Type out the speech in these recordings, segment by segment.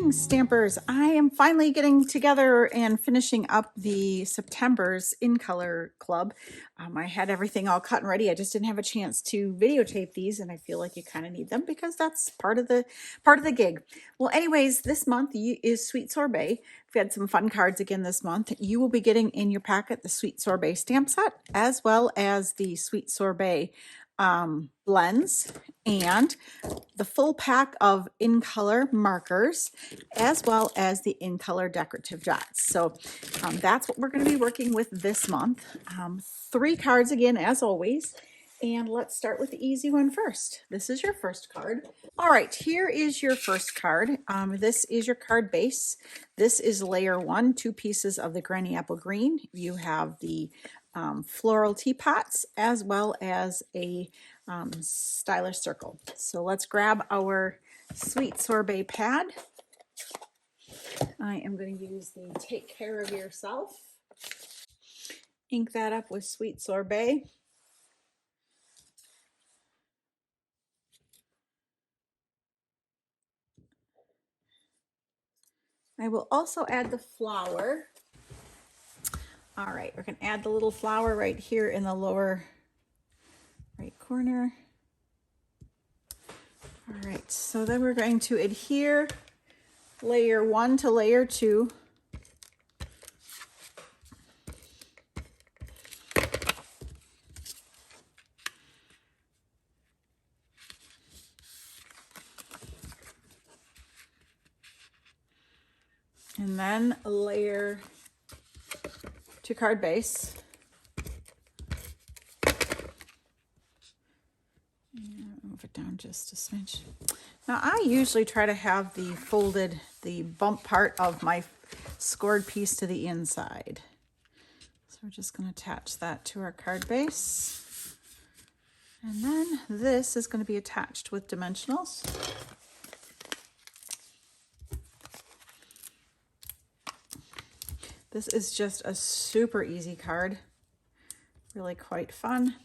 Greetings, Stampers. I am finally getting together and finishing up the September's InColor Club. I had everything all cut and ready. I just didn't have a chance to videotape these, and I feel like you kind of need them because that's part of the gig. Well, anyways, this month is Sweet Sorbet. We've had some fun cards again this month. You will be getting in your packet the Sweet Sorbet stamp set as well as the Sweet Sorbet blends and the full pack of InColor markers as well as the InColor decorative dots. So that's what we're going to be working with this month. 3 cards again as always, and let's start with the easy one first. This is your first card. All right, here is your first card. This is your card base. This is layer 1, 2 pieces of the Granny Apple Green. You have the floral teapots as well as a stylish circle. So let's grab our Sweet Sorbet pad. I am going to use the Take Care of Yourself. Ink that up with Sweet Sorbet. I will also add the flower. All right, we're going to add the little flower right here in the lower right corner. All right, so then we're going to adhere layer 1 to layer 2. And then layer 2 card base. Move it down just a smidge. Now I usually try to have the bump part of my scored piece to the inside. So we're just going to attach that to our card base. And then this is going to be attached with dimensionals. This is just a super easy card, really quite fun.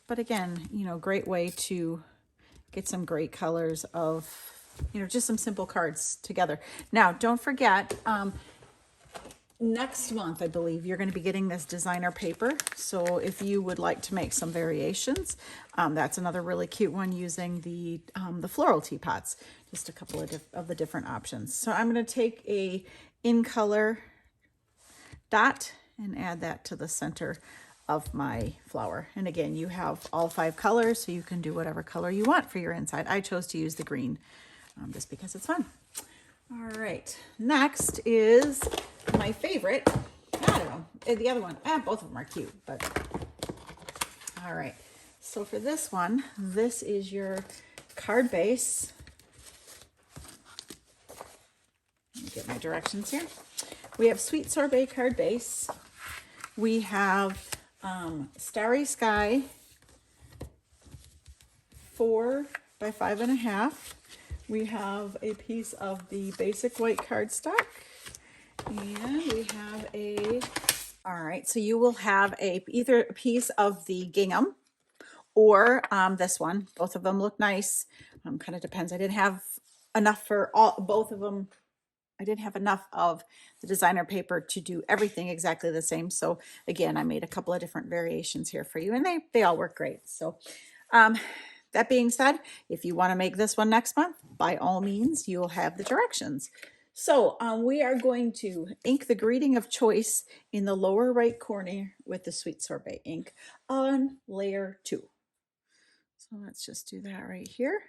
But again, you know, great way to get some great colors of, you know, just some simple cards together. Now, don't forget, next month, I believe, you're going to be getting this designer paper. So if you would like to make some variations, that's another really cute one using the floral teapots, just a couple of the different options. So I'm going to take a InColor dot and add that to the center of my flower. And again, you have all 5 colors, so you can do whatever color you want for your inside. I chose to use the green just because it's fun. All right, next is my favorite. I don't know, the other one. Both of them are cute, but all right. So for this one, this is your card base. Let me get my directions here. We have Sweet Sorbet card base. We have Starry Sky 4 by 5.5. We have a piece of the basic white cardstock, and we have all right, so you will have either a piece of the gingham or this one. Both of them look nice. Kind of depends. I didn't have enough for both of them. I didn't have enough of the designer paper to do everything exactly the same. So again, I made a couple of different variations here for you, and they all work great. So that being said, if you want to make this one next month, by all means, you'll have the directions. So we are going to ink the greeting of choice in the lower right corner with the Sweet Sorbet ink on layer 2. So let's just do that right here.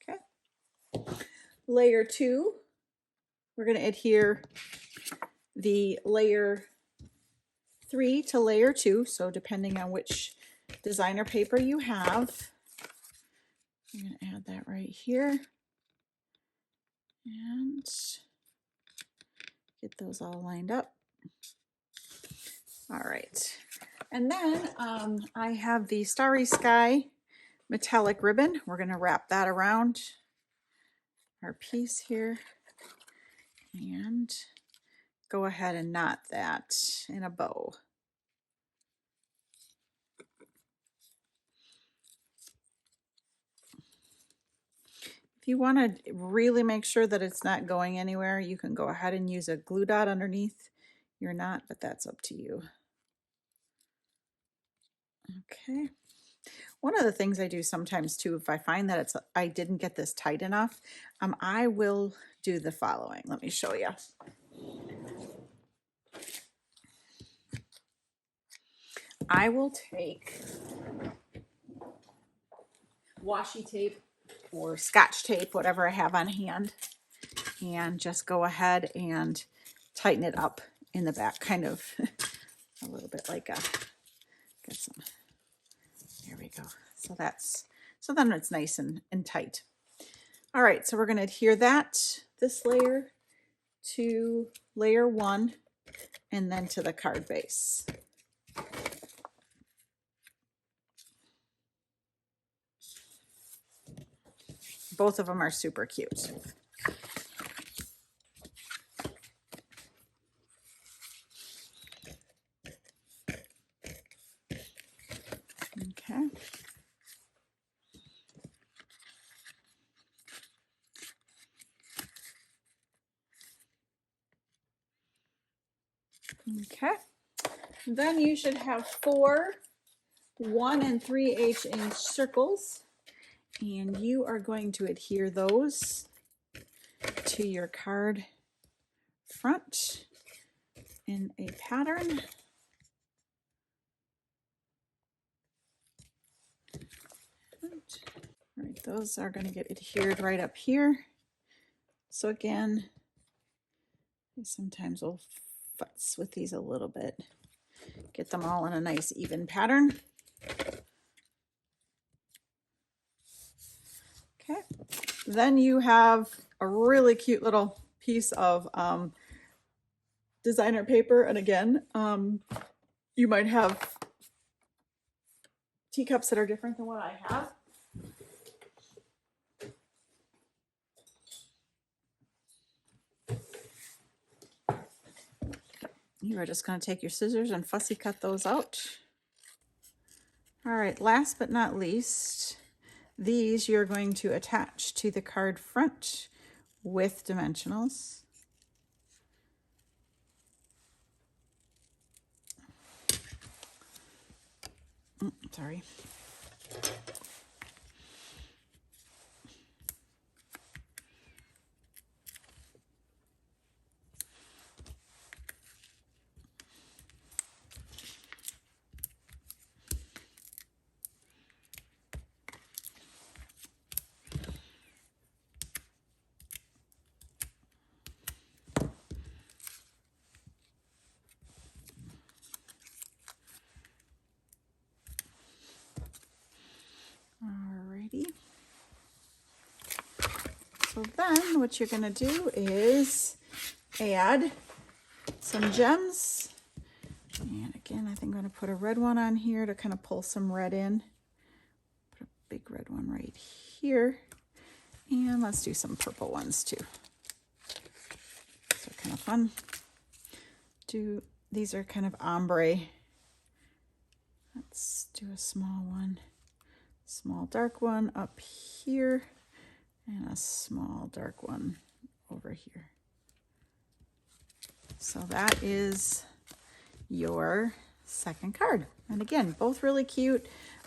Okay. Layer 2. We're going to adhere the layer 3 to layer 2. So depending on which designer paper you have, I'm going to add that right here and get those all lined up. All right. And then I have the Starry Sky metallic ribbon. We're going to wrap that around our piece here and go ahead and knot that in a bow. If you want to really make sure that it's not going anywhere, you can go ahead and use a glue dot underneath your knot, but that's up to you. Okay. One of the things I do sometimes too, if I find that I didn't get this tight enough, I will do the following. Let me show you. I will take washi tape or Scotch tape, whatever I have on hand, and just go ahead and tighten it up in the back, kind of a little bit like get some, there we go. So then it's nice and tight. All right, so we're going to adhere this layer to layer 1 and then to the card base. Both of them are super cute. Okay. Okay. Then you should have 4 1 3/8 inch circles, and you are going to adhere those to your card front in a pattern. All right, those are going to get adhered right up here. So again, sometimes we'll futz with these a little bit. Get them all in a nice even pattern. Okay, then you have a really cute little piece of designer paper, and again, you might have teacups that are different than what I have. You are just going to take your scissors and fussy cut those out. All right, last but not least, these you're going to attach to the card front with dimensionals. Sorry. Alrighty. So then what you're going to do is add some gems. And again, I think I'm going to put a red one on here to kind of pull some red in. Put a big red one right here. And let's do some purple ones too. So kind of fun. These are kind of ombre. Let's do a small one. Small dark one up here and a small dark one over here. So that is your second card. And again, both really cute,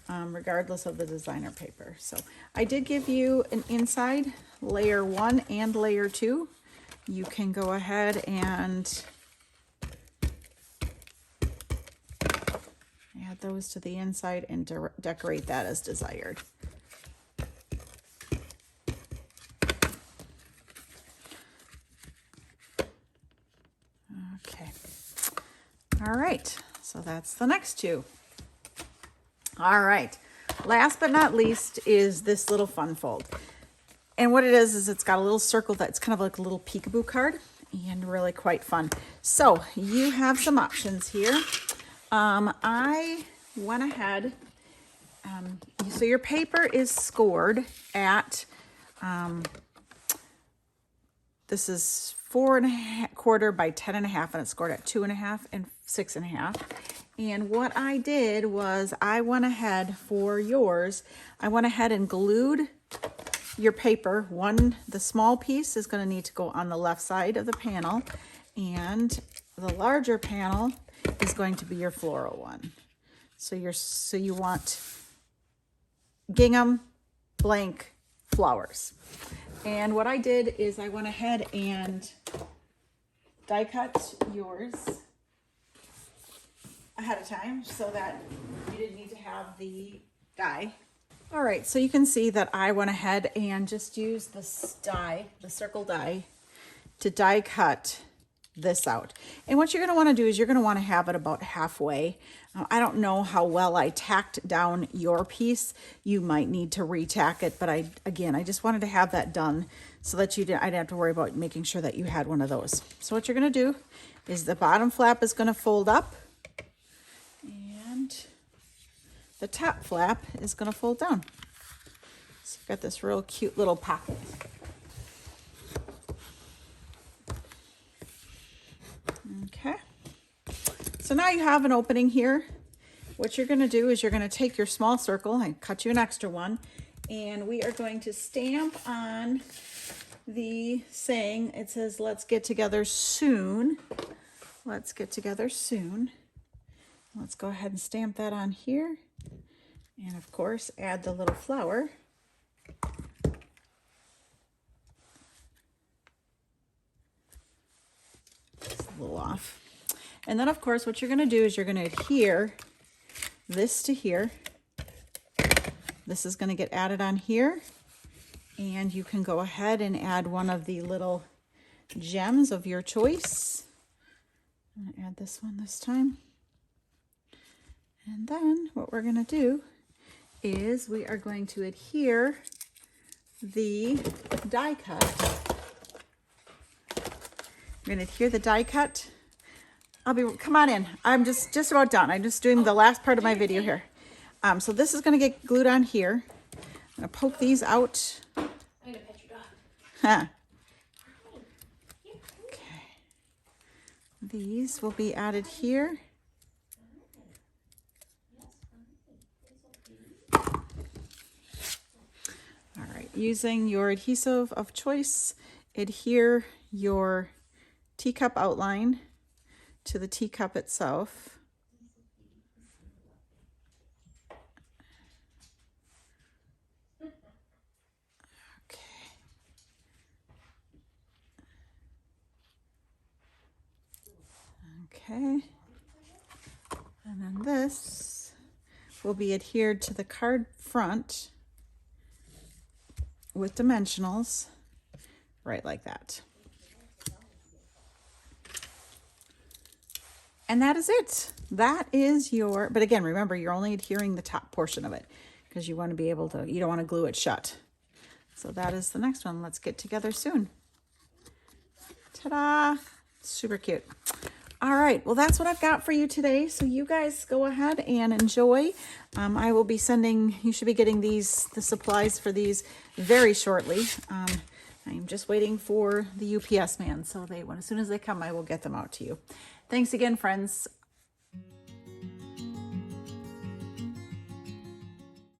regardless of the designer paper. So I did give you an inside layer 1 and layer 2. You can go ahead and add those to the inside and decorate that as desired. Okay. All right. So that's the next two. All right. Last but not least is this little fun fold. And what it is it's got a little circle that's kind of like a little peekaboo card and really quite fun. So you have some options here. I went ahead, so your paper is scored at, this is 4¼ by 10½, and it's scored at 2½ and 6½. And what I did was I went ahead for yours, I went ahead and glued your paper, the small piece is going to need to go on the left side of the panel, and the larger panel is going to be your floral one. So you want gingham, blank, flowers. And what I did is I went ahead and die cut yours ahead of time so that you didn't need to have the die. All right, so you can see that I went ahead and just used this die, the circle die, to die cut this out. And what you're going to want to do is you're going to want to have it about halfway. I don't know how well I tacked down your piece. You might need to re-tack it, but I just wanted to have that done so that I didn't have to worry about making sure that you had one of those. So what you're going to do is the bottom flap is going to fold up, and the top flap is going to fold down. So you've got this real cute little pocket. Okay, so now you have an opening here. What you're going to do is you're going to take your small circle and cut you an extra one, and we are going to stamp on the saying. It says, "Let's get together soon." Let's get together soon. Let's go ahead and stamp that on here, and of course add the little flower. A little off. And then of course what you're going to do is you're going to adhere this to here. This is going to get added on here, and you can go ahead and add one of the little gems of your choice. I'm going to add this one this time. And then what we're going to do is we are going to adhere the die cut. We're going to adhere the die cut. Come on in. I'm just about done. I'm just doing the last part of my video here. So this is going to get glued on here. I'm going to poke these out. I'm going to pet your dog. Huh. Okay. These will be added here. All right. Using your adhesive of choice, adhere your teacup outline to the teacup itself. Okay. And then this will be adhered to the card front with dimensionals, right like that. And that is it. That is your, but again, remember, you're only adhering the top portion of it because you want to be able to, you don't want to glue it shut. So that is the next one. Let's get together soon. Ta-da! Super cute. All right, well, that's what I've got for you today. So you guys go ahead and enjoy. I will be sending, you should be getting the supplies for these very shortly. I'm just waiting for the UPS man. So as soon as they come, I will get them out to you. Thanks again, friends.